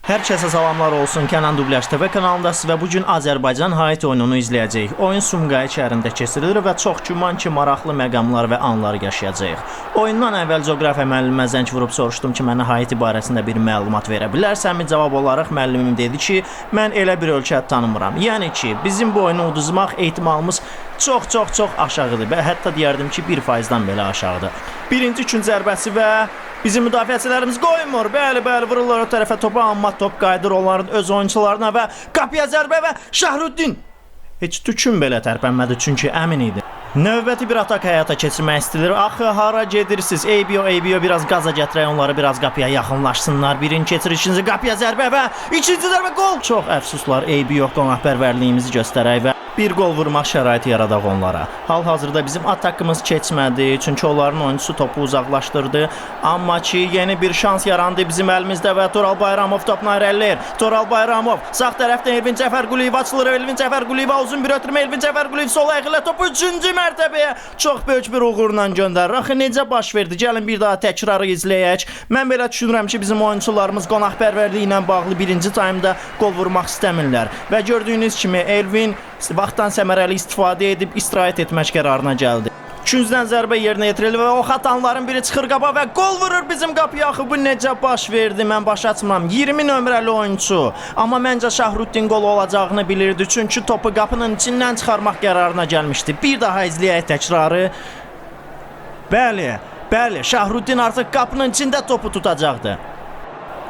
Hər kəsə salamlar olsun. Kənan Dublyaj TV kanalındasınız və bugün Azərbaycan-Haiti oyununu izləyəcəyik. Oyun Sumqayıt şəhərində keçirilir və çox güman ki, maraqlı məqamlar və anlar yaşayacağıq. Oyundan əvvəl coğrafiya müəllimimə zəng vurub soruşdum ki, mənə Haiti barəsində bir məlumat verə bilərsənmi? Cavab olaraq müəllimim dedi ki, mən elə bir ölkə tanımıram. Yəni ki, bizim bu oyunu uduzmaq ehtimalımız çox aşağıdır və hətta deyərdim ki, 1%-dan belə aşağıdır. Birinci üçün zərbəsi və bizim müdafiəçilərimiz qoymur. Bəli, vururlar o tərəfə topu, amma top qayıdır onların öz oyunçularına və qapıya zərbə və Şahruddin heç tükün belə tərpənmədi, çünki əmin idi. Növbəti bir atak həyata keçirmək istəyir. Axı, hara gedirsiniz? ABO biraz qaza gətirək, onları biraz qapıya yaxınlaşsınlar. Birinci keçir, ikinci qapıya zərbə və ikinci zərbə gol. Çox əfsuslar, ABO qonaqpərvərliyimizi göstərək və bir gol vurmaq şəraiti yaradaq onlara. Hal-hazırda bizim atakımız keçmədi, çünki onların oyuncusu topu uzaqlaşdırdı. Amma ki, yeni bir şans yarandı bizim əlimizdə və Toral Bayramov topla irəliləyir. Toral Bayramov sağ tərəfdən Elvin Cəfərquliyev açılır. Elvin Cəfərquliyevə uzun bir ötürmə. Elvin Cəfərquliyev sol ayağı ilə topu 3-cü mərtəbəyə çox böyük bir uğurla göndərir. Axı, necə baş verdi? Gəlin bir daha təkrarı izləyək. Mən belə düşünürəm ki, bizim oyunçularımız qonaqpərvərliyi ilə bağlı birinci taymda gol vurmaq istəmirlər. Və gördüyünüz kimi Elvin vaxtdan səmərəli istifadə edib istirahət etmək qərarına gəldi. Üçüncüdən zərbə yerinə yetirilir və o xatanların biri çıxır qaba və gol vurur bizim qapıya. Axı, bu necə baş verdi? Mən başa açmıram. 20 nömrəli oyunçu. Amma məncə Şahruddin qolu olacağını bilirdi. Çünki topu qapının içindən çıxarmaq qərarına gəlmişdi. Bir daha izləyək təkrarı. Bəli, Şahruddin artıq qapının içində topu tutacaqdı.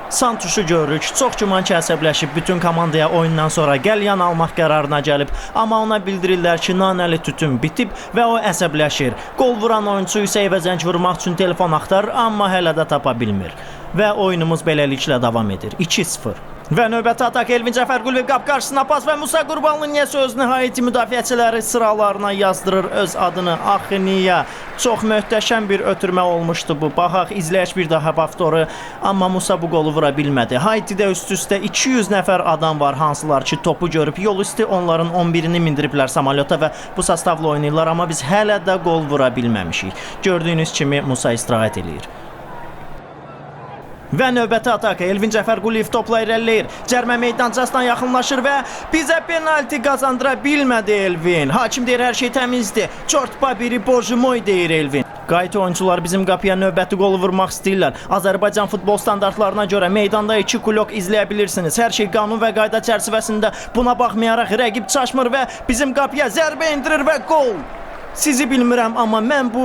Santuşu görürük, çox güman ki, əsəbləşib bütün komandaya oyundan sonra qəlyan almaq qərarına gəlib, amma ona bildirirlər ki, nanəli tütün bitib və o əsəbləşir. Qol vuran oyunçu isə evə zəng vurmaq üçün telefon axtarır, amma hələ də tapa bilmir. Və oyunumuz beləliklə davam edir. 2-0. Və növbəti atak Elvin Cəfərquliyev qap qarşısına pas və Musa Qurbanlı niyəsə özünü Haiti müdafiəçiləri sıralarına yazdırır öz adını. Axı, niyə? Çox möhtəşəm bir ötürmə olmuşdu bu. Baxaq, izləyək bir daha baftoru. Amma Musa bu qolu vura bilmədi. Haitidə üst-üstə 200 nəfər adam var, hansılar ki, topu görüb yol üstü onların 11-ini mindiriblər samalyota və bu sastavla oynayırlar, amma biz hələ də qol vura bilməmişik. Gördüyünüz kimi Musa istirahət eləyir. Və növbəti ataka Elvin Cəfərquliyev topla irəliləyir. Cərmə meydançasına yaxınlaşır və bizə penalti qazandıra bilmədi Elvin. Hakim deyir, hər şey təmizdir. Çortpa biri bojumoy deyir Elvin. Qayıt oyuncular bizim qapıya növbəti qolu vurmaq istəyirlər. Azərbaycan futbol standartlarına görə meydanda 2 kulok izləyə bilirsiniz. Hər şey qanun və qayda çərçivəsində. Buna baxmayaraq rəqib çaşmır və bizim qapıya zərbə endirir və gol. Sizi bilmirəm, amma mən bu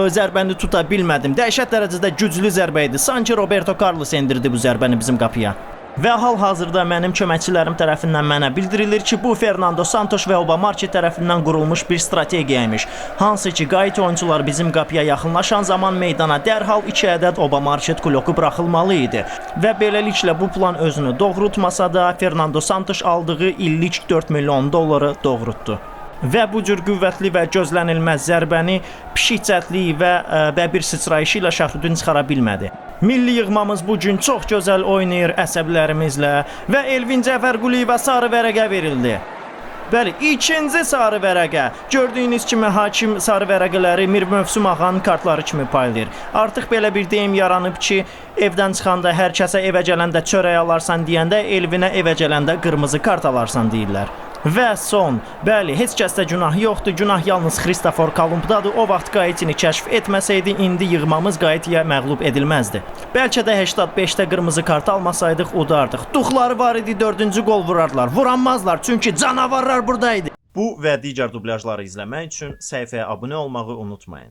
zərbəni tuta bilmədim. Dəhşət dərəcədə güclü zərbə idi. Sanki Roberto Carlos endirdi bu zərbəni bizim qapıya. Və hal-hazırda mənim köməkçilərim tərəfindən mənə bildirilir ki, bu Fernando Santos və Oba Marçi tərəfindən qurulmuş bir strategiyaymış. Hansı ki, qayıt oyuncular bizim qapıya yaxınlaşan zaman meydana dərhal 2 ədəd Oba Marçet kuloku buraxılmalı idi. Və beləliklə bu plan özünü doğrultmasa da Fernando Santos aldığı illik 4 milyon dolları doğrultdu. Və bu cür qüvvətli və gözlənilməz zərbəni pişik cəhdliyi və bəbir sıçrayışı ilə Şahruddin çıxara bilmədi. Milli yığmamız bugün çox gözəl oynayır əsəblərimizlə və Elvin Cəfərquliyevə sarı vərəqə verildi. Bəli, ikinci sarı vərəqə. Gördüyünüz kimi hakim sarı vərəqələri Mir Mövsüm ağanın kartları kimi paylayır. Artıq belə bir deyim yaranıb ki, evdən çıxanda hər kəsə evə gələndə çörək alarsan deyəndə, Elvinə evə gələndə qırmızı kart alarsan deyirlər. Və son, bəli, heç kəsdə günah yoxdur, günah yalnız Kristofor Kolumbdadır. O vaxt Haitini kəşf etməsəydi, indi yığmamız Haitiyə məğlub edilməzdi. Bəlkə də 85-də qırmızı kart almasaydıq, udardıq. Duxları var idi, 4-cü gol vurardılar. Vuranmazlar, çünki canavarlar buradaydı. Bu və digər dublyajları izləmək üçün səhifəyə abunə olmağı unutmayın.